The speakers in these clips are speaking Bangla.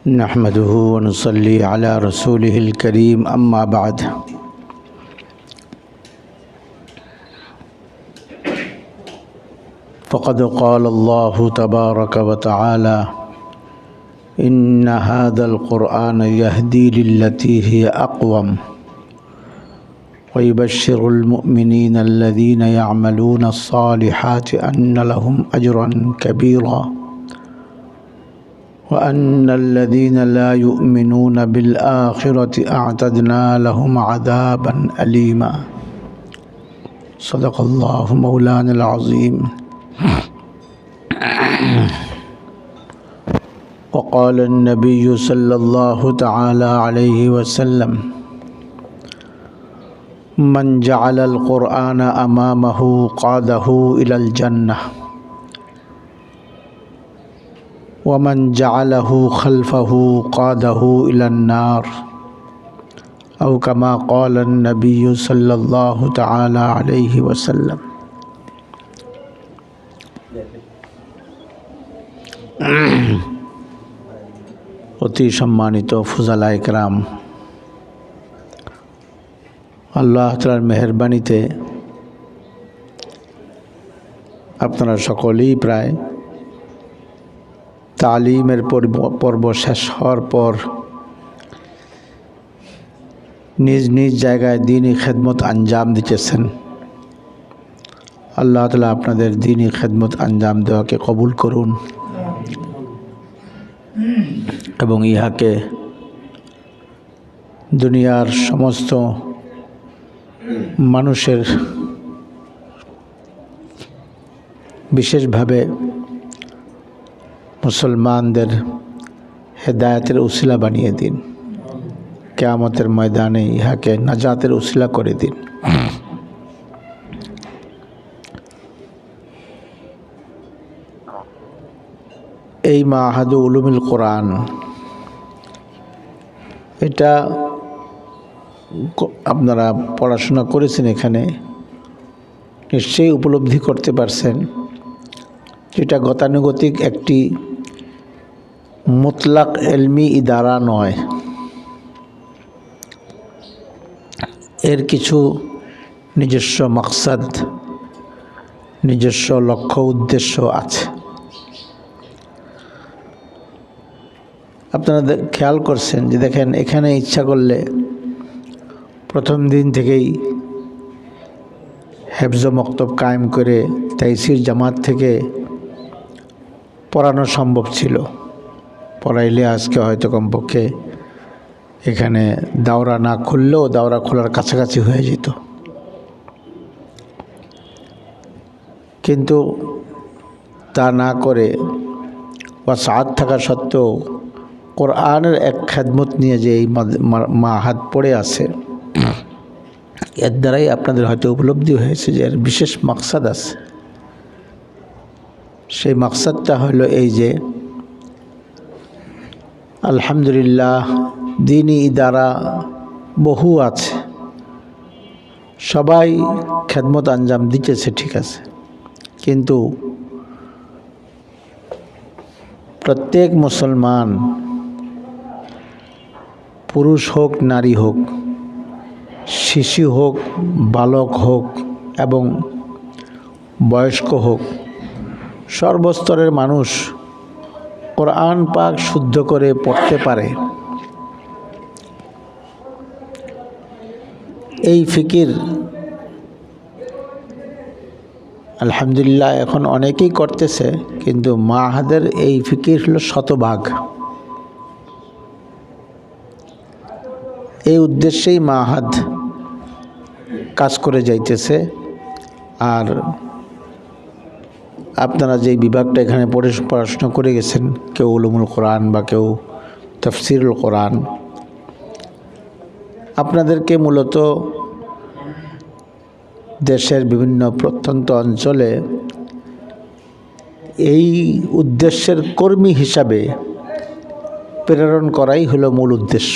نحمده ونصلي على رسوله الكريم أما بعد فقد قال الله تبارك وتعالى إن هذا القرآن يهدي للتي هي أقوم ويبشر المؤمنين الذين يعملون الصالحات أن لهم أجرا كبيرا وأن الذين لا يؤمنون بالآخرة أعتدنا لهم عذابا أليما صدق الله مولانا العظيم وقال النبي صلى الله تعالى عليه وسلم من جعل القرآن أمامه قاده إلى الجنة ومن جعله خلفه قاده إلى النار أو كما قال النبي صلى الله تعالى عليه وسلم অতি সম্মানিত ফুজালা ইকরাম, আল্লাহ তাআলার মেহেরবানিতে আপনারা সকলেই প্রায় তালিমের পর্ব শেষ হওয়ার পর নিজ নিজ জায়গায় দ্বীনি খেদমত আঞ্জাম দিতেছেন। আল্লাহ তাআলা আপনাদের দ্বীনি খেদমত আঞ্জাম দেওয়াকে কবুল করুন এবং ইহাকে দুনিয়ার সমস্ত মানুষের বিশেষভাবে মুসলমানদের হেদায়েতের উসিলা বানিয়ে দিন। কিয়ামতের ময়দানে ইহাকে নাজাতের উসিলা করে দিন। এই মাহাদু উলুমুল কোরআন, এটা আপনারা পড়াশোনা করেছেন, এখানে নিশ্চয়ই উপলব্ধি করতে পারছেন যেটা গতানুগতিক একটি মুতলাক এলমি ইদারা নয়। এর কিছু নিজস্ব মাকসাদ, নিজস্ব লক্ষ্য উদ্দেশ্য আছে। আপনারা খেয়াল করছেন যে দেখেন, এখানে ইচ্ছা করলে প্রথম দিন থেকেই হেফজ মক্তব কায়েম করে তাইসির জামাত থেকে পড়ানো সম্ভব ছিল। পড়াইলে আজকে হয়তো কমপক্ষে এখানে দাওরা না খুললেও দাওরা খোলার কাছাকাছি হয়ে যেত। কিন্তু তা না করে ওয়াসাআত থাকা সত্ত্বেও কোরআনের এক খেদমত নিয়ে যে এই মাহাদ পড়ে আছে, এর দ্বারাই আপনাদের হয়তো উপলব্ধি হয়েছে যে এর বিশেষ মাকসাদ আছে। সেই মাকসাদটা হলো এই যে আলহামদুলিল্লাহ দ্বীনি ইদারা বহু আছে, সবাই খেদমত আঞ্জাম দিতেছে, ঠিক আছে, কিন্তু প্রত্যেক মুসলমান, পুরুষ হোক নারী হোক, শিশু হোক বালক হোক এবং বয়স্ক হোক, সর্বস্তরের মানুষ কোরআন পাক শুদ্ধ করে পড়তে পারে। এই ফিকির আলহামদুলিল্লাহ এখন অনেকেই করতেছে, কিন্তু মাহাদের এই ফিকির হলো শতভাগ। এই উদ্দেশ্যেই মাহাদ কাজ করে যাইতেছে। আর আপনারা যেই বিভাগটা এখানে পড়াশোনা করে গেছেন, কেউ উলুমুল কোরআন বা কেউ তাফসিরুল কোরআন, আপনাদেরকে মূলত দেশের বিভিন্ন প্রত্যন্ত অঞ্চলে এই উদ্দেশ্যের কর্মী হিসাবে প্রেরণ করাই হলো মূল উদ্দেশ্য।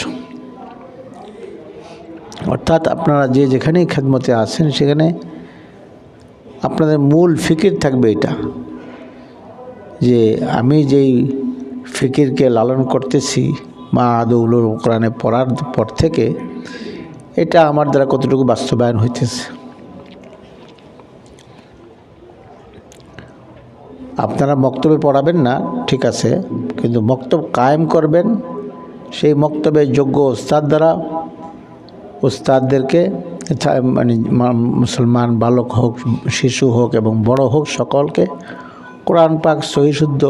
অর্থাৎ আপনারা যে যেখানেই খেদমতে আছেন সেখানে আপনাদের মূল ফিকির থাকবে এটা যে আমি যেই ফিকিরকে লালন করতেছি মা আদৌলুল কোরআনে পড়ার পর থেকে, এটা আমার দ্বারা কতটুকু বাস্তবায়ন হইতেছে। আপনারা মক্তবে পড়াবেন না, ঠিক আছে, কিন্তু মক্তব কায়েম করবেন। সেই মক্তবে যোগ্য ওস্তাদ দ্বারা ওস্তাদদেরকে, মানে মুসলমান বালক হোক, শিশু হোক এবং বড় হোক, সকলকে কোরআন পাক সহি শুদ্ধ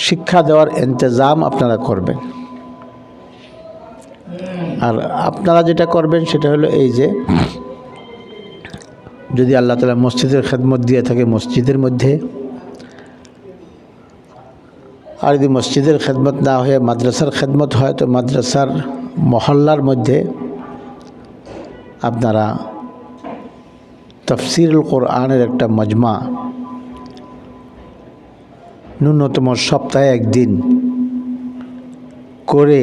শিক্ষা দেওয়ার ইন্তজাম আপনারা করবেন। আর আপনারা যেটা করবেন সেটা হলো এই যে, যদি আল্লাহ তাআলা মসজিদের খেদমত দিয়ে থাকে মসজিদের মধ্যে, আর যদি মসজিদের খেদমত না হয়ে মাদ্রাসার খেদমত হয় তো মাদ্রাসার মহল্লার মধ্যে আপনারা তাফসীরুল কোরআনের একটা মজমা ন্যূনতম সপ্তাহে একদিন করে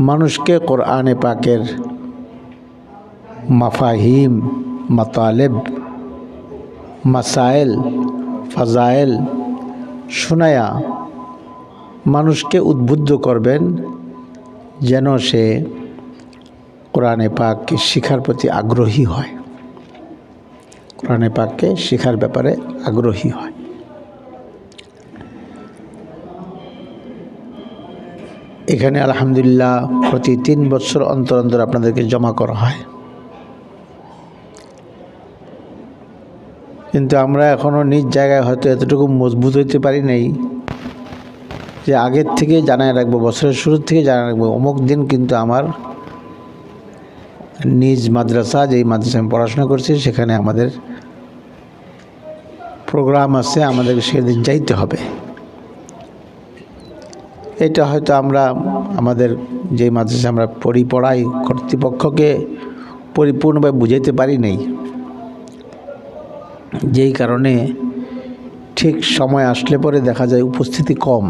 মানুষকে কোরআনে পাকের মাফাহিম, মাতালেব, মাসাইল, ফাজাইল শোনায়া মানুষকে উদ্বুদ্ধ করবেন যেন সে কোরআনে পাককে শিখার প্রতি আগ্রহী হয়, কোরআনে পাককে শিখার ব্যাপারে আগ্রহী হয়। এখানে আলহামদুলিল্লাহ প্রতি 3 বছর অন্তর অন্তর আপনাদেরকে জমা করা হয়, কিন্তু আমরা এখনও নিজ জায়গায় হয়তো এতটুকু মজবুত হইতে পারি নাই যে আগের থেকে জানায় রাখবো, বছরের শুরুর থেকে জানায় রাখবো অমুক দিন কিন্তু আমার নিজ মাদ্রাসা, যেই মাদ্রাসায় আমি পড়াশোনা করছি সেখানে আমাদের প্রোগ্রাম আছে, আমাদেরকে সেদিন যাইতে হবে। এটা হয়তো আমরা আমাদের যেই মাদ্রাসায় আমরা পড়াই কর্তৃপক্ষকে পরিপূর্ণভাবে বুঝাইতে পারি নাই, যেই কারণে ঠিক সময় আসলে পরে দেখা যায় উপস্থিতি কম।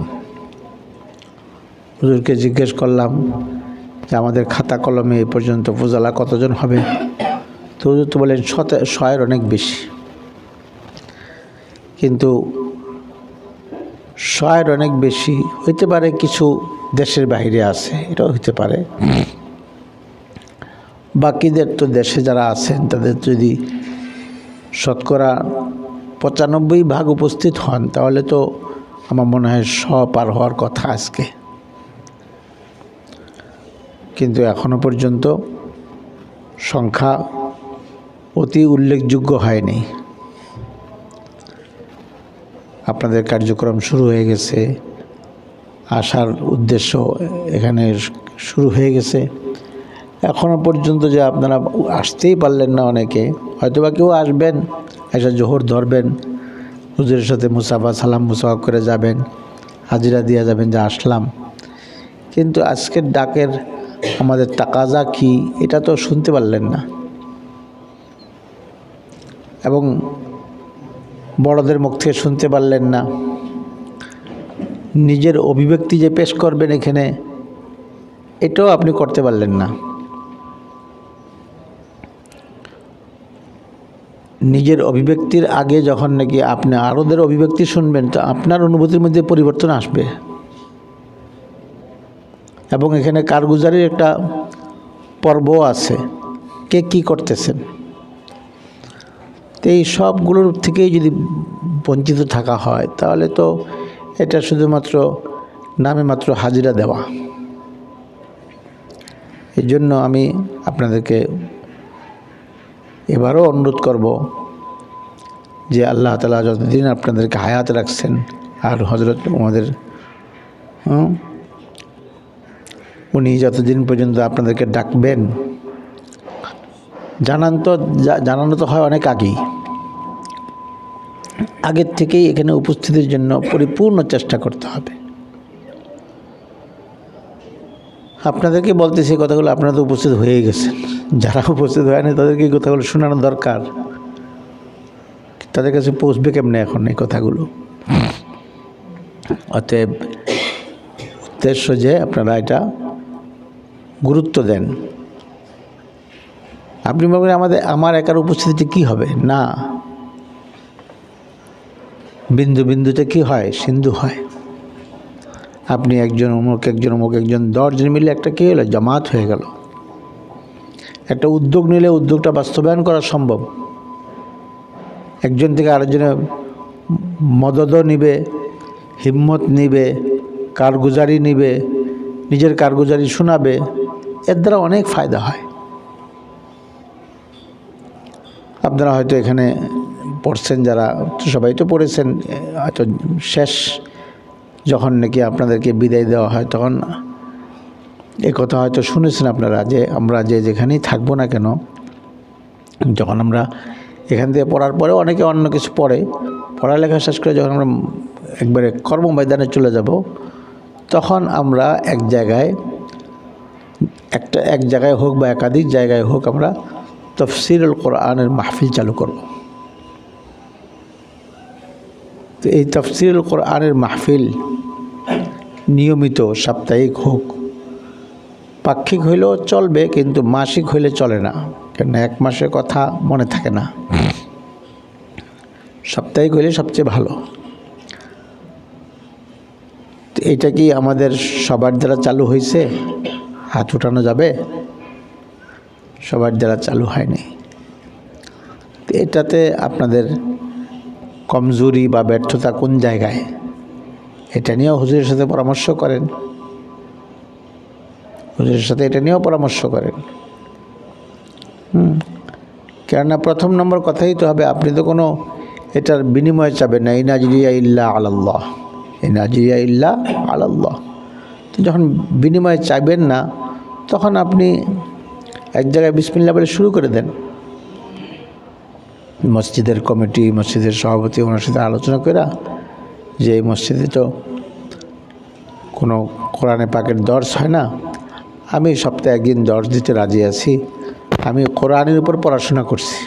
হুজুরকে জিজ্ঞেস করলাম যে আমাদের খাতা কলমে এই পর্যন্ত ফুজালা কতজন হবে, তো হুজুর তো বলেন 100-এর অনেক বেশি। কিন্তু 100-এর অনেক বেশি হইতে পারে কিছু দেশের বাইরে আছে, এটাও হইতে পারে। বাকিদের তো দেশে যারা আছেন তাদের যদি শতকরা 95% উপস্থিত হন তাহলে তো আমার মনে হয় 100 পার হওয়ার কথা আজকে, কিন্তু এখনো পর্যন্ত সংখ্যা অতি উল্লেখযোগ্য হয়নি। আপনাদের কার্যক্রম শুরু হয়ে গেছে, আসার উদ্দেশ্য এখানে শুরু হয়ে গেছে, এখনো পর্যন্ত যে আপনারা আসতেই পারলেন না অনেকে, হয়তোবা কেউ আসবেন, এসে জোহর ধরবেন, হুজুরের সাথে মুসাফা সালাম মুসাফা করে যাবেন, হাজিরা দিয়ে যাবেন যে আসলাম, কিন্তু আজকের ডাকের আমাদের তাকাজা কি এটা তো শুনতে পারলেন না। এবং বড়দের মুখ থেকে শুনতে পারলেন না, নিজের অভিব্যক্তি যে পেশ করবেন এখানে এটাও আপনি করতে পারলেন না। নিজের অভিব্যক্তির আগে যখন নাকি আপনি আরোদের অভিব্যক্তি শুনবেন তো আপনার অনুভূতির মধ্যে পরিবর্তন আসবে, এবং এখানে কারগুজারির একটা পর্ব আছে, কে কী করতেছেন। তো এই সবগুলোর থেকেই যদি বঞ্চিত থাকা হয় তাহলে তো এটা শুধুমাত্র নামে মাত্র হাজিরা দেওয়া। এই জন্য আমি আপনাদেরকে এবারও অনুরোধ করব যে আল্লাহ তাআলা যতদিন আপনাদেরকে হায়াত রাখছেন, আর হযরত আমাদের উনি যতদিন পর্যন্ত আপনাদেরকে ডাকবেন, জানানো তো হয় অনেক আগের থেকেই এখানে উপস্থিতির জন্য পরিপূর্ণ চেষ্টা করতে হবে। আপনাদেরকে বলতেছি কথাগুলো, আপনারা তো উপস্থিত হয়ে গেছেন, যারা উপস্থিত হয়নি তাদেরকে এই কথাগুলো শোনানো দরকার, তাদের কাছে পৌঁছবে কেমনে এখন এই কথাগুলো। অতএব উদ্দেশ্য যে আপনারা এটা গুরুত্ব দেন। আপনি বলবেন আমার একার উপস্থিতিতে কি হবে, না, বিন্দু বিন্দুতে কি হয়, সিন্ধু হয়। আপনি একজন অমুক একজন 10 জন মিলে একটা কী হলো, জামাত হয়ে গেল। একটা উদ্যোগ নিলে উদ্যোগটা বাস্তবায়ন করা সম্ভব। একজন থেকে আরেকজনে মদদও নিবে, হিম্মত নিবে, কারগুজারি নিবে, নিজের কারগুজারি শোনাবে, এর দ্বারা অনেক ফায়দা হয়। আপনারা হয়তো এখানে পড়ছেন, যারা সবাই তো পড়েছেন, হয়তো শেষ যখন নাকি আপনাদেরকে বিদায় দেওয়া হয় তখন এই কথা হয়তো শুনেছেন আপনারা, যে আমরা যেখানেই থাকবো না কেন, যখন আমরা এখান থেকে পড়ার পরে অনেকে অন্য কিছু পড়ে, পড়ালেখা শেষ করে যখন আমরা একবারে কর্মময়দানে চলে যাব, তখন আমরা এক জায়গায় হোক বা একাধিক জায়গায় হোক আমরা তাফসীরুল কোরআনের মাহফিল চালু করব। তো এই তাফসীরুল কোরআনের মাহফিল নিয়মিত সাপ্তাহিক হোক, পাক্ষিক হইলেও চলবে, কিন্তু মাসিক হইলে চলে না, কেন এক মাসের কথা মনে থাকে না। সাপ্তাহিক হইলে সবচেয়ে ভালো। তো এটা কি আমাদের সবার দ্বারা চালু হয়েছে? হাত উঠানো যাবে? সবার দ্বারা চালু হয়নি। তো এটাতে আপনাদের কমজোরি বা ব্যর্থতা কোন জায়গায়, এটা নিয়েও হুজুরের সাথে পরামর্শ করেন। হুজুরের সাথে এটা নিয়েও পরামর্শ করেন। কেননা প্রথম নম্বর কথাই তো হবে, আপনি তো কোনো এটার বিনিময় চাবেন না। ইন আজরিয়া ইল্লা আলাল্লাহ, ইন আজরিয়া ইল্লা আলাল্লাহ। তো যখন বিনিময় চাইবেন না, তখন আপনি এক জায়গায় বিসমিল্লাহ বলে শুরু করে দেন। মসজিদের কমিটি, মসজিদের সভাপতি ওনার সাথে আলোচনা করে, যে এই মসজিদে তো কোনো কোরআনে পাকের দর্স হয় না, আমি সপ্তাহে একদিন দর্স দিতে রাজি আছি, আমি কোরআনের উপর পড়াশোনা করছি।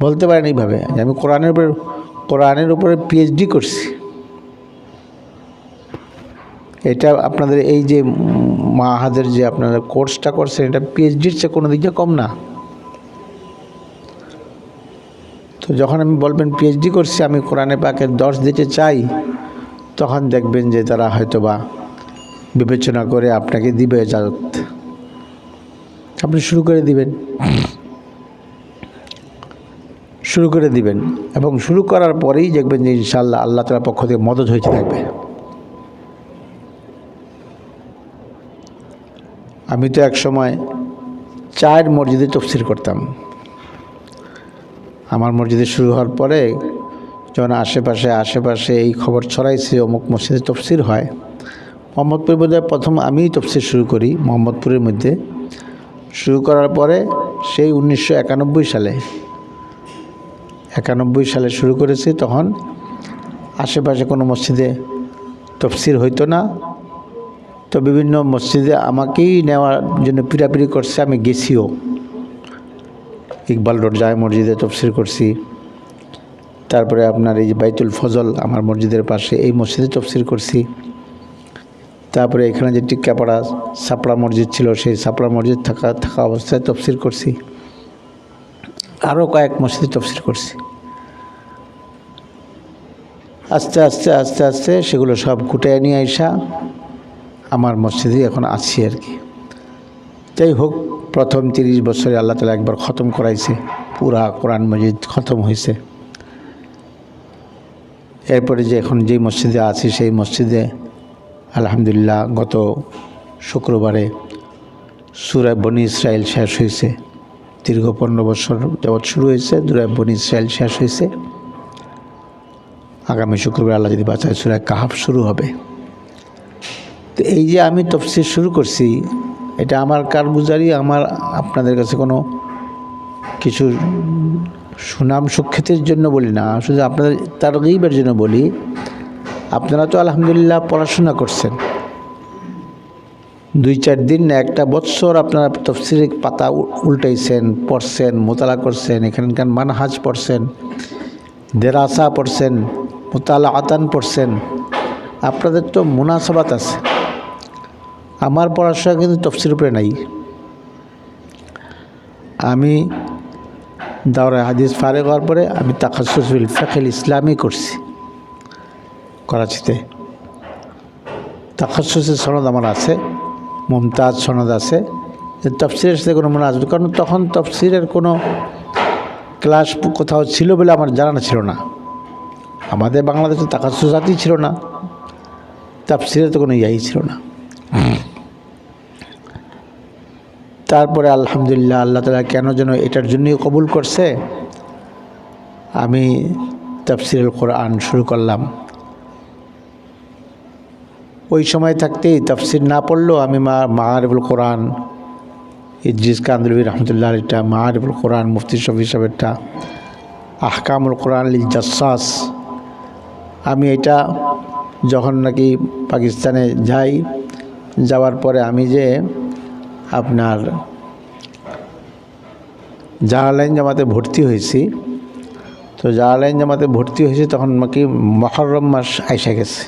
বলতে পারেন এইভাবে যে আমি কোরআনের উপরে PhD করছি। এটা আপনাদের এই যে মাহাদের যে আপনারা কোর্সটা করছেন, এটা PhDর চেয়ে কোনো দিকে কম না। তো যখন আমি বলবেন PhD করছি, আমি কোরআনে পাকের দর্স দিতে চাই, তখন দেখবেন যে তারা হয়তোবা বিবেচনা করে আপনাকে দিবে ইজাজত। আপনি শুরু করে দিবেন এবং শুরু করার পরেই দেখবেন যে ইনশাআল্লাহ আল্লাহ তাআলার পক্ষ থেকে মদদ হইতে থাকবে। আমি তো এক সময় 4 মসজিদে তাফসীর করতাম। আমার মসজিদে শুরু হওয়ার পরে যখন আশেপাশে এই খবর ছড়াইছে অমুক মসজিদে তাফসীর হয়, মোহাম্মদপুর বোধহয় প্রথম আমিই তাফসীর শুরু করি। মোহাম্মদপুরের মধ্যে শুরু করার পরে সেই 1991 সালে শুরু করেছি। তখন আশেপাশে কোনো মসজিদে তাফসীর হইতো না, তো বিভিন্ন মসজিদে আমাকেই নেওয়ার জন্য পিড়াপিড়ি করছে। আমি গেছিও, ইকবাল রোড জামে মসজিদে তাফসীর করছি। তারপরে আপনার এই যে বাইতুল ফজল আমার মসজিদের পাশে, এই মসজিদে তাফসীর করছি। তারপরে এখানে যে টিক্কাপাড়া সাপড়া মসজিদ ছিল, সেই সাপড়া মসজিদ থাকা অবস্থায় তাফসীর করছি। আরও কয়েক মসজিদে তাফসীর করছি। আস্তে আস্তে সেগুলো সব কুটায় নিয়ে আইসা আমার মসজিদে এখন আছি আর কি। যাই হোক, প্রথম 30 বছরে আল্লাহ তাআলা একবার খতম করাইছে, পুরা কোরআন মজিদ খতম হয়েছে। এরপরে যে এখন যেই মসজিদে আছি, সেই মসজিদে আলহামদুলিল্লাহ গত শুক্রবারে সূরা বনী ইসরাইল শেষ হয়েছে। দীর্ঘ 15 বছর যাবৎ শুরু হয়েছে, সূরা বনী ইসরাইল শেষ হয়েছে। আগামী শুক্রবার আল্লাহ যদি বাঁচায় সূরা কাহাফ শুরু হবে। তো এই যে আমি তাফসীর শুরু করছি, এটা আমার কারগুজারি, আমার আপনাদের কাছে কোনো কিছু সুনাম সুখ্যাতির জন্য বলি না, শুধু আপনাদের তারগীবের জন্য বলি। আপনারা তো আলহামদুলিল্লাহ পড়াশোনা করছেন, 2-4 দিন না, একটা বৎসর আপনারা তাফসীরের পাতা উল্টাইছেন, পড়ছেন, মোতালা করছেন, এখানকার মানহাজ পড়ছেন, দেরাসা পড়ছেন, মুতালাআতান পড়ছেন। আপনাদের তো মুনাসাবাত আছে। আমার পড়াশোনা কিন্তু তাফসীর উপরে নাই। আমি দাওরা হাদিস ফারেগ হওয়ার পরে আমি তাখাসসুস ফিল ফিকহ ইসলামি করছি করাচিতে। তাখাসুসের সনদ আমার আছে, মুমতাজ সনদ আছে। তাফসিরের সাথে কোনো মুনাসাবাত, কারণ তখন তাফসিরের কোনো ক্লাস কোথাও ছিল বলে আমার জানা ছিল না। আমাদের বাংলাদেশে তাখাসুসাতই ছিল না, তাফসিরের তো কোনো ইয়াই ছিল না। তারপরে আলহামদুলিল্লাহ আল্লাহ তাআলা কেন যেন এটার জন্যই কবুল করছে, আমি তাফসিরুল কোরআন শুরু করলাম। ওই সময় থাকতেই তাফসির না পড়লেও আমি মাআরিফুল কোরআন, ইদ্রিস কান্দলভী রহমতুল্লাহ আলাইহিটা, মাআরিফুল কোরআন মুফতি শফি সাহেবেরটা, আহকামুল কোরআন লিল জাসসাস, আমি এটা যখন নাকি পাকিস্তানে যাই, যাওয়ার পরে আমি যে আপনার জালালাইন জামাতে ভর্তি হয়েছি, তো জালালাইন জামাতে ভর্তি হয়েছি তখন নাকি মুহররম মাস আইসা গেছে।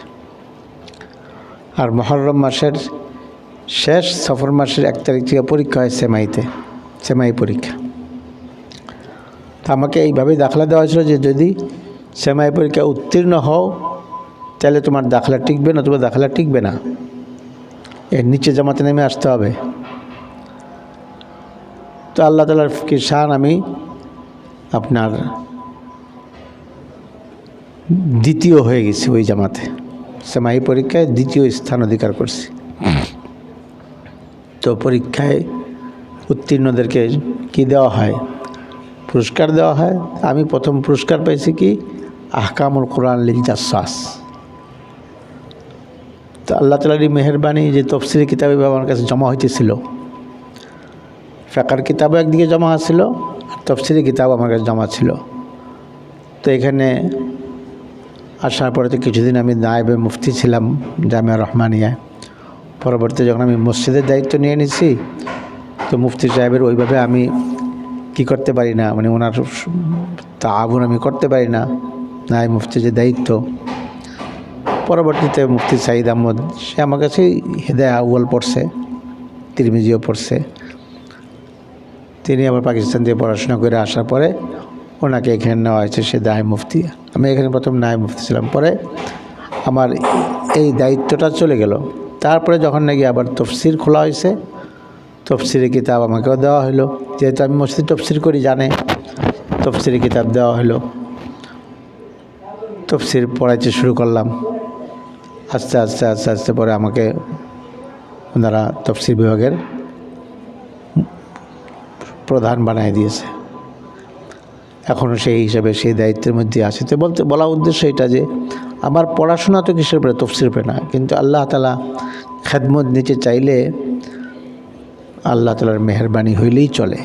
আর মুহররম মাসের শেষ সফর মাসের 1 তারিখ থেকে পরীক্ষা হয় সেমাই পরীক্ষা। তো আমাকে এইভাবেই দাখলা দেওয়া হয়েছিল যে যদি সেমাই পরীক্ষা উত্তীর্ণ হও তাহলে তোমার দাখলা টিকবে না, তোমার দাখলা টিকবে না, এর নিচে জামাতে নেমে আসতে হবে। তো আল্লাহ তাআলার কিরশান আমি আপনার দ্বিতীয় হয়ে গেছি ওই জামাতে, সেমাই পরীক্ষায় দ্বিতীয় স্থান অধিকার করছি। তো পরীক্ষায় উত্তীর্ণদেরকে কি দেওয়া হয়, পুরস্কার দেওয়া হয়। আমি প্রথম পুরস্কার পাইছি কি আহকামুল কোরআন লিল জাসসাস। তো আল্লাহ তাআলারই মেহেরবানি যে তফসিরি কিতাব আমার কাছে জমা হইতেছিল, ফিকহের কিতাবও একদিকে জমা ছিল আর তফসিরি কিতাব আমার কাছে জমা ছিল। তো এখানে আসার পরে তো কিছুদিন আমি নায়েবে মুফতি ছিলাম জামিয়া রহমানিয়ায়। পরবর্তী যখন আমি মসজিদের দায়িত্ব নিয়ে নিছি, তো মুফতি সাহেবের ওইভাবে আমি কি করতে পারি না, মানে ওনার তাআবুন আমি করতে পারি না, নায়েব মুফতির যে দায়িত্ব। পরবর্তীতে মুফতি সাঈদ আহমদ, সে আমার কাছে হিদায়া আউয়াল পড়ছে, তিরমিজিও পড়ছে। তিনি আবার পাকিস্তান থেকে পড়াশোনা করে আসার পরে ওনাকে এখানে নেওয়া হয়েছে, সে নায়েব মুফতি। আমি এখানে প্রথম নায়েব মুফতি ছিলাম, পরে আমার এই দায়িত্বটা চলে গেল। তারপরে যখন নাকি আবার তফসির খোলা হয়েছে, তফসিরি কিতাব আমাকেও দেওয়া হলো, যেহেতু আমি মসজিদ তফসির করি জানে, তফসিরি কিতাব দেওয়া হলো। তফসির পড়াইতে শুরু করলাম। আস্তে আস্তে আস্তে আস্তে পরে আমাকে ওনারা তফসির বিভাগের প্রধান বানিয়ে দিয়েছে। এখনও সেই হিসাবে সেই দায়িত্বের মধ্যে আছে। তো বলা উদ্দেশ্য এটা যে আমার পড়াশোনা তো কিসের উপরে, তফসির উপরে না, কিন্তু আল্লাহ তাআলা খেদমত নিতে চাইলে আল্লাহ তাআলার মেহেরবানি হইলেই চলে।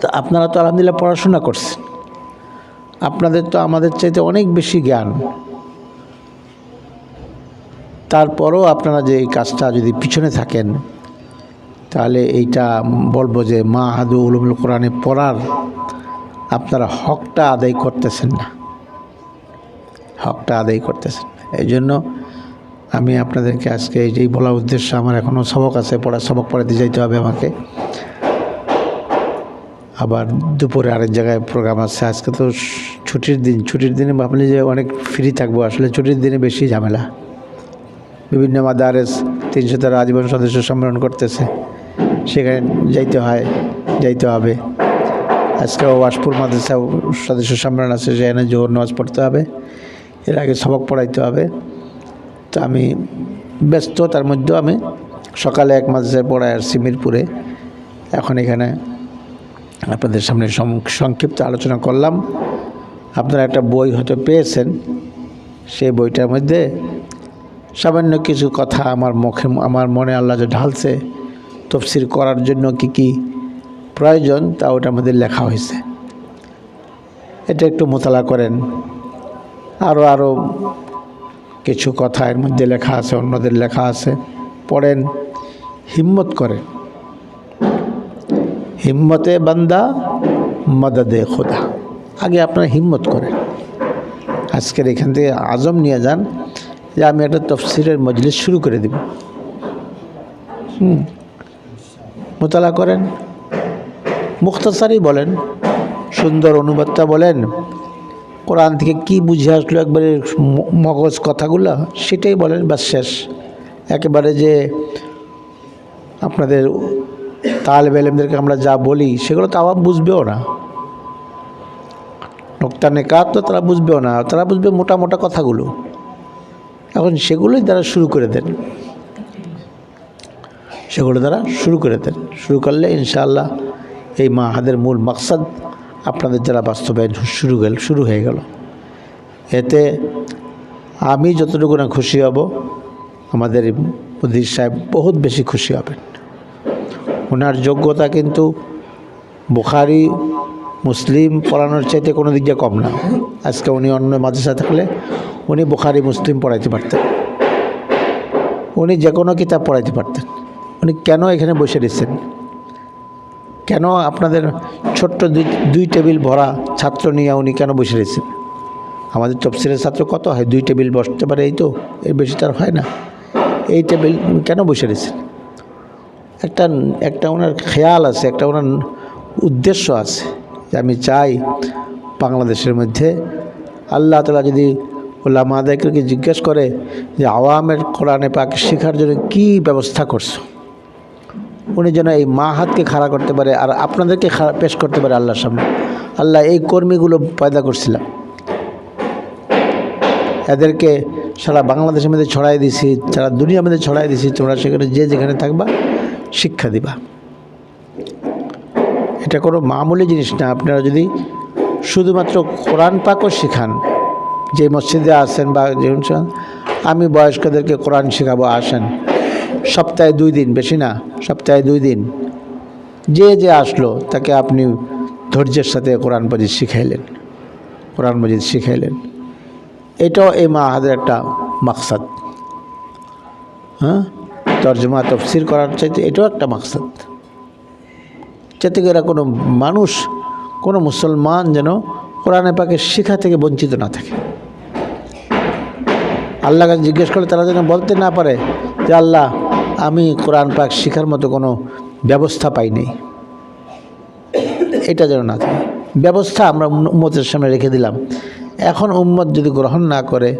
তো আপনারা তো আলহামদুলিল্লাহ পড়াশোনা করছেন, আপনাদের তো আমাদের চাইতে অনেক বেশি জ্ঞান। তারপরও আপনারা যে এই কাজটা যদি পিছনে থাকেন, তাহলে এইটা বলবো যে মাআহাদু উলুমুল কোরআনে পড়ার আপনারা হকটা আদায় করতেছেন না, হকটা আদায় করতেছেন না। এই জন্য আমি আপনাদেরকে আজকে এইটাই বলার উদ্দেশ্য, আমার এখনও সবক আছে, সবক পড়াতে যাইতে হবে আমাকে। আবার দুপুরে আরেক জায়গায় প্রোগ্রাম আছে। আজকে তো ছুটির দিনে ভাবলি যে অনেক ফ্রি থাকবো, আসলে ছুটির দিনে বেশি ঝামেলা। বিভিন্ন মাদারেস 300 আজীবন সদস্য সম্মেলন করতেছে, সেখানে যাইতে হবে। আজকে ওয়াশপুর মাদ্রাসা সদস্য সম্মেলন আছে, সেখানে জোহর নামাজ পড়তে হবে, এর আগে সবক পড়াইতে হবে। তো আমি ব্যস্ত, তার মধ্যেও আমি সকালে এক মাদ্রাসায় পড়ায় আসছি মিরপুরে, এখন এখানে আপনাদের সামনে সংক্ষিপ্ত আলোচনা করলাম। আপনারা একটা বই হয়তো পেয়েছেন, সেই বইটার মধ্যে সামান্য কিছু কথা আমার মনে আল্লাহ যে ঢালছে তফসির করার জন্য কি প্রয়োজন, তা ওটার মধ্যে লেখা হয়েছে। এটা একটু মোতালা করেন। আরও কিছু কথা এর মধ্যে লেখা আছে, অন্যদের লেখা আছে, পড়েন, হিম্মত করেন। হিম্মতে বান্দা মদদে খোদা। আগে আপনারা হিম্মত করেন। আজকের এখান থেকে আজম নিয়ে যান যে আমি একটা তফসিরের মজলিস শুরু করে দেব। মোতালা করেন, মুখতাসারি বলেন, সুন্দর অনুবাদটা বলেন, কোরআন থেকে কি বুঝে আসলো একবারে মগজ কথাগুলো সেটাই বলেন, বাস শেষ। একেবারে যে আপনাদের তালেবে ইলমদেরকে আমরা যা বলি সেগুলো তো আওয়াম বুঝবেও না, নোক্তা নেকাত তো তারা বুঝবেও না, তারা বুঝবে মোটা মোটা কথাগুলো। এখন সেগুলোই তারা শুরু করে দেন, সেগুলো তারা শুরু করে দেন। শুরু করলে ইনশাআল্লাহ এই মাহাদের মূল মাকসাদ আপনাদের যারা বাস্তবায়ন শুরু হয়ে গেল। এতে আমি যতটুকু না খুশি হব, আমাদের মুফতি সাহেব বহুত বেশি খুশি হবেন। ওনার যোগ্যতা কিন্তু বুখারি মুসলিম পড়ানোর চাইতে কোনো দিক দিয়ে কম না। আজকে উনি অন্য মাদ্রাসা থাকলে উনি বুখারি মুসলিম পড়াইতে পারতেন, উনি যে কোনো কিতাব পড়াইতে পারতেন। উনি কেন এখানে বসে দিচ্ছেন? কেন আপনাদের ছোট্ট দুই টেবিল ভরা ছাত্র নিয়ে উনি কেন বসে রয়েছেন? আমাদের তফসিলের ছাত্র কত হয়? 2 টেবিল বসতে পারে, এই তো, এর বেশি তার হয় না। এই টেবিল কেন বসে রয়েছেন? একটা ওনার খেয়াল আছে, একটা ওনার উদ্দেশ্য আছে যে আমি চাই বাংলাদেশের মধ্যে আল্লাহ তাআলা যদি উলামাদেরকে জিজ্ঞেস করে যে আওয়ামের কোরআনে পাক শেখার জন্য কী ব্যবস্থা করছো, উনি যেন এই মাহাতকে খাড়া করতে পারে আর আপনাদেরকে পেশ করতে পারে আল্লাহর সামনে। আল্লাহ এই কর্মীগুলো পয়দা করছিলাম, এদেরকে সারা বাংলাদেশের মধ্যে ছড়াই দিছি, সারা দুনিয়ার মধ্যে ছড়াই দিছি, তোমরা সেখানে যে যেখানে থাকবা শিক্ষা দিবা। এটা কোনো মামুলি জিনিস না। আপনারা যদি শুধুমাত্র কোরআন পাকও শেখান, যে মসজিদে আসেন বা যে আমি বয়স্কদেরকে কোরআন শেখাবো, আসেন, সপ্তাহে 2 দিন, বেশি না, সপ্তাহে 2 দিন যে আসলো তাকে আপনি ধৈর্যের সাথে কোরআন মজিদ শিখাইলেন। এটাও এই মাহাদের একটা মাকসাদ। হ্যাঁ, তর্জমা তফসির করার চাইতে এটাও একটা মাকসাদ, যাতে করে কোনো মানুষ, কোনো মুসলমান যেন কোরআনে পাকের শিক্ষা থেকে বঞ্চিত না থাকে। আল্লাহকে জিজ্ঞেস করলে তারা যেন বলতে না পারে যে আল্লাহ আমি কোরআন পাক শিখার মতো কোনো ব্যবস্থা পাইনি। এটা যেন না থাকে। ব্যবস্থা আমরা উম্মতের সামনে রেখে দিলাম, এখন উম্মত যদি গ্রহণ না করে,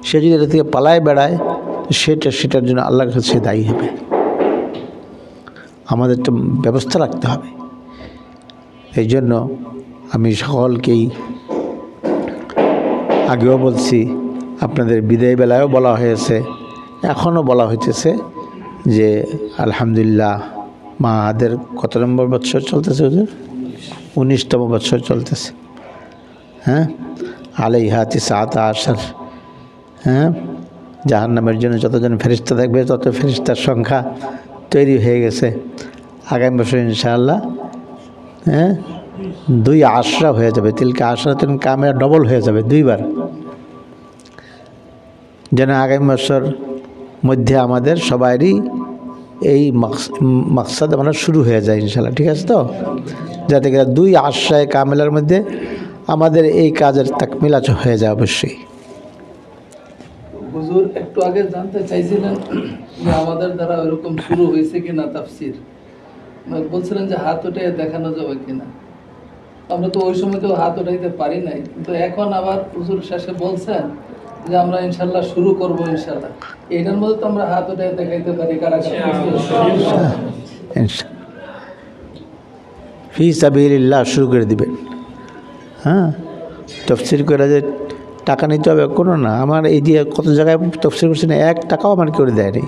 সে যদি এটা থেকে পালায় বেড়ায়, সেটার জন্য আল্লাহর কাছে দায়ী হবে। আমাদের তো ব্যবস্থা রাখতে হবে। এই জন্য আমি সকলকেই আগেও বলছি, আপনাদের বিদায় বেলায়ও বলা হয়েছে, এখনও বলা হইতেছে যে আলহামদুলিল্লাহ মাহাদের কত নম্বর বৎসর চলতেছে? 19তম বৎসর চলতেছে। হ্যাঁ, আলাইহা তিসআতা আশার। হ্যাঁ, জাহান্নামের জন্য যতজন ফেরেশতা থাকবে তত ফেরেশতার সংখ্যা তৈরি হয়ে গেছে। আগামী বছর ইনশাআল্লাহ 2 আশরা হয়ে যাবে। তিলকা আশরাতুন কামিলা, ডবল হয়ে যাবে 2 বার। যেন আগামী বছর মধ্যে আমাদের সবারই এই মাকসাদ আমরা শুরু হয়ে যায় ইনশাআল্লাহ। ঠিক আছে তো? যাতে করে 2 আশরায় কামিলার মধ্যে আমাদের এই কাজের তাকমিলা হয়ে যায়। অবশ্যই হুজুর একটু আগে জানতে চাইছিলেন যে আমাদের দ্বারা এরকম শুরু হয়েছে কিনা তাফসির, বলছিলেন যে হাত উঠে দেখানো যাবে কিনা। আমরা তো ওই সময় তো হাত উঠাইতে পারি নাই, কিন্তু এখন আবার হুজুর শেষে বলছেন যে আমরা ইনশাল্লাহ শুরু করব ইনশাল্লাহ। এইটার মধ্যে তো আমরা হাত উঠে দেখাইতে পারি কারা ফি সাবিলিল্লাহ শুরু করে দিবেন। হ্যাঁ, তফসির করে যে টাকা নিতে হবে কোনো না। আমার এই যে কত জায়গায় তফসির করছি না, 1 টাকাও আমার কেউ দেয়নি,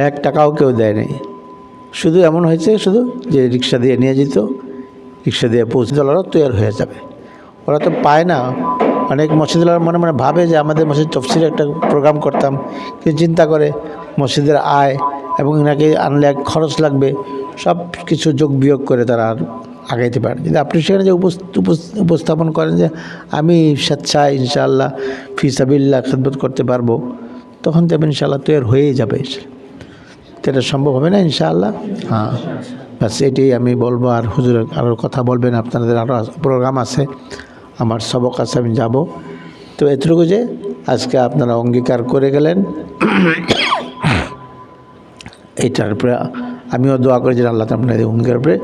1 টাকাও কেউ দেয়নি। শুধু এমন হয়েছে শুধু যে রিক্সা দিয়ে নিয়ে যেত, রিক্সা দিয়ে পৌঁছে দেওয়ারও তৈরি হয়ে যাবে। ওরা তো পায় না। অনেক মসজিদুল্লাহ মনে মনে ভাবে যে আমাদের মসজিদ তফসিলের একটা প্রোগ্রাম করতাম, কিন্তু চিন্তা করে মসজিদের আয় এবং এনাকে আনলে এক খরচ লাগবে, সব কিছু যোগ বিয়োগ করে তারা আর আগাইতে পারে। যদি আপনি সেখানে যে উপস্থাপন করেন যে আমি স্বেচ্ছায় ইনশাআল্লাহ ফি সাবিলিল্লাহ খিদমত করতে পারবো, তখন তো ইনশাআল্লাহ তৈরি হয়েই যাবে। এটা সম্ভব হবে না ইনশাআল্লাহ। হ্যাঁ, ব্যাস এটাই আমি বলবো। আর হুজুর আরও কথা বলবেন, আপনাদের আরও প্রোগ্রাম আছে, আমার সবক আছে, আমি যাব। তো এতটুকু যে আজকে আপনারা অঙ্গীকার করে গেলেন, এইটার উপরে আমিও দোয়া করি যে আল্লাহ আপনাদের অঙ্গীকার উপরে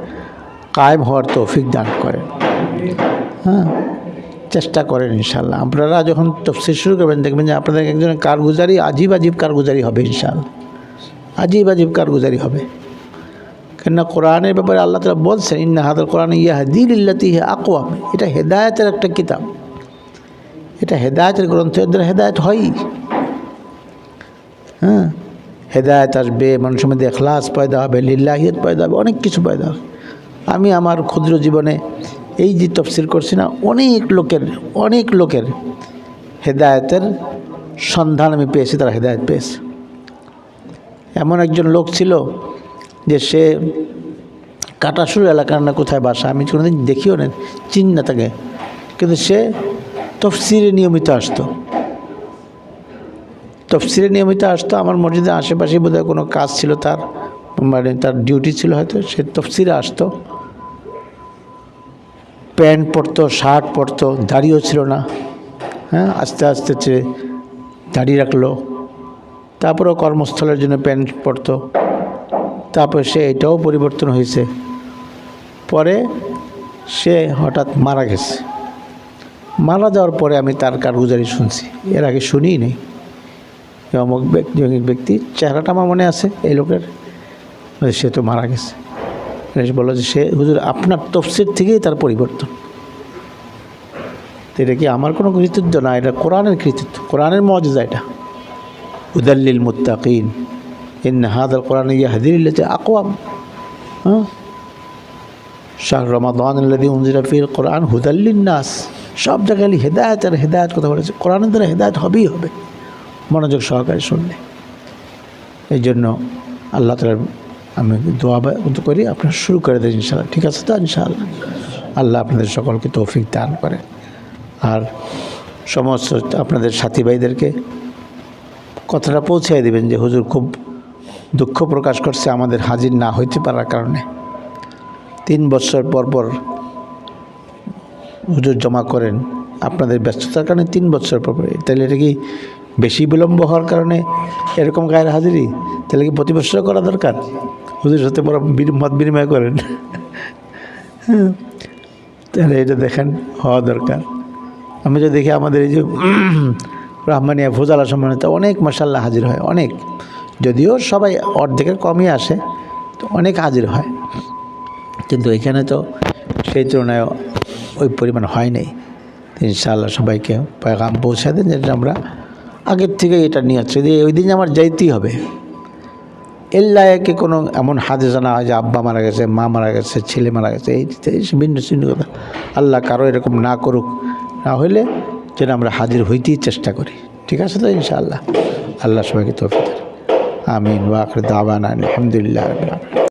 কায়েম হওয়ার তৌফিক দান করেন। হ্যাঁ, চেষ্টা করেন ইনশাআল্লাহ। আপনারা যখন তফসির শুরু করবেন দেখবেন যে আপনাদের একজনের কারগুজারি আজীব আজীব কারগুজারি হবে ইনশাআল্লাহ, আজীব আজীব কারগুজারি হবে। কেননা কোরআনের ব্যাপারে আল্লাহ তাআলা বলছেন ইন্না হাদাল কোরআন ইয়াহদি লিল্লাতি হিয়া আকওয়াম, এটা হেদায়েতের একটা কিতাব, এটা হেদায়েতের গ্রন্থ, এর দ্বারা হেদায়েত হয়ই। হ্যাঁ, হেদায়েত আসবে, মানুষের মধ্যে ইখলাস পয়দা হবে, লিল্লাহিয়ত পয়দা হবে, অনেক কিছু পয়দা হবে। আমি আমার ক্ষুদ্র জীবনে এই যে তফসির করছি না, অনেক লোকের হেদায়েতের সন্ধান আমি পেয়েছি, তারা হেদায়েত পেয়েছে। এমন একজন লোক ছিল যে সে কাটাসুর এলাকার না কোথায় বাসা, আমি কোনোদিন দেখিও না, চিনি না তাকে, কিন্তু সে তফসিরে নিয়মিত আসতো, তফসিরে নিয়মিত আসতো। আমার মসজিদের আশেপাশে বোধহয় কোনো কাজ ছিল তার, মানে তার ডিউটি ছিল হয়তো, সে তফসিরে আসতো। প্যান্ট পরতো, শার্ট পরতো, দাড়িও ছিল না। হ্যাঁ, আস্তে আস্তে দাড়ি রাখলো, তারপরেও কর্মস্থলের জন্য প্যান্ট পরতো। তারপরে সে এটাও পরিবর্তন হয়েছে, পরে সে হঠাৎ মারা গেছে। মারা যাওয়ার পরে আমি তার কারগুজারি শুনছি, এর আগে শুনিই নেই। অমুক ব্যক্তি, চেহারাটা আমার মনে আছে এই লোকের, সে তো মারা গেছে। সে বললো যে সে হুজুর আপনার তফসির থেকেই তার পরিবর্তন। এটা কি আমার কোনো কৃতিত্ব না, এটা কোরআনের কৃতিত্ব, কোরআনের মুজিজা এটা। হুদাল্লিল মুত্তাকিন ইন্না হাদাল কোরআন ইয়াহদি লিল্লাতি আকওয়াম। হ্যাঁ, শাহর রমাদান আল্লাযী উনজিলা ফীহিল কোরআন হুদাল লিন্নাস, সব জায়গায় হেদায়েত আর হেদায়েত কথা বলেছে। কোরআনের দ্বারা হেদায়েত হবেই হবে, মনোযোগ সহকারে শুনলে। এই জন্য আল্লাহ তাআলা আমি দোয়া করি, আপনারা শুরু করে দেন ইনশাআল্লাহ। ঠিক আছে তো ইনশাআল্লাহ? আল্লাহ আপনাদের সকলকে তৌফিক দান করে। আর সমস্ত আপনাদের সাথী ভাইদেরকে কথাটা পৌঁছে দিবেন যে হুজুর খুব দুঃখ প্রকাশ করছে আমাদের হাজির না হইতে পারার কারণে। 3 বছর পর পর হুজুর জমা করেন, আপনাদের ব্যস্ততার কারণে 3 বছর পর পর। তাহলে এটা কি বেশি বিলম্ব হওয়ার কারণে এরকম গায়ের হাজিরি? তাহলে কি প্রতি বছর করা দরকার? হুজুর সাথে বড় মত বিনিময় করেন, তাহলে এটা দেখেন হওয়া দরকার। আমি যে দেখি আমাদের এই যে রাহমানিয়া ফোজালা সম্মানিত অনেক মাশাআল্লাহ হাজির হয়, অনেক, যদিও সবাই অর্ধেকের কমই আসে, তো অনেক হাজির হয়, কিন্তু এখানে তো সেই তুলনায় ওই পরিমাণ হয় নাই। ইনশাআল্লাহ সবাইকে পয়গাম পৌঁছে দেন, যেটা আমরা আগের থেকে এটা নিয়ে আসছি যে ওই দিন আমার যাইতেই হবে। এল্লায়কে কোনো এমন হাদিসা না হয় যে আব্বা মারা গেছে, মা মারা গেছে, ছেলে মারা গেছে, এই ভিন্ন ভিন্ন কথা। আল্লাহ কারো এরকম না করুক, না হইলে যেন আমরা হাজির হইতেই চেষ্টা করি। ঠিক আছে তো ইনশাআল্লাহ? আল্লাহ সবাইকে তৌফিক দেন। আমিন। ওয়া আখির দাওয়ানা আলহামদুলিল্লাহ রাব্বিল আলামিন।